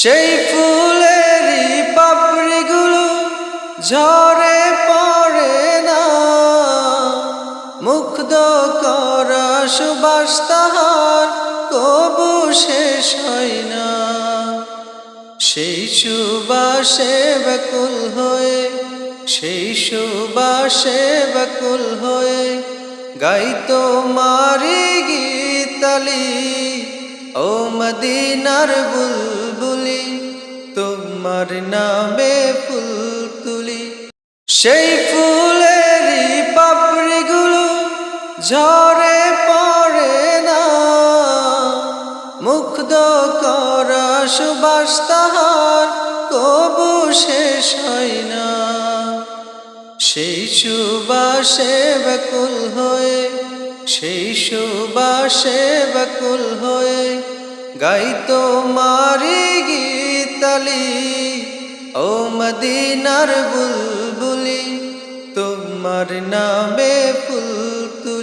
সেই ফুলেরই পাপড়িগুলো ঝরে পড়ে না, মুগ্ধ করা সুবাস তাহার কবু শেষ হয় না। সেই সুবাসে ব্যাকুল হয়ে, সেই সুবাসে ব্যাকুল হয়ে গাই তোমারি গীতালি, ও মদিনার বুলবুলি, তোমার নামে ফুল তুলি। সেই ফুলেরই পাপড়িগুলো ঝরে পড়ে না, মুগ্ধ করা সুবাস তাহার কবু শেষ হয় না। সেই সুবাসে ব্যাকুল হয়ে, সেই সুবাসে ব্যাকুল হয়ে গাই তোমারি গীতালি, ও মদিনার বুলবুলি, তোমার নামে ফুল তুলি।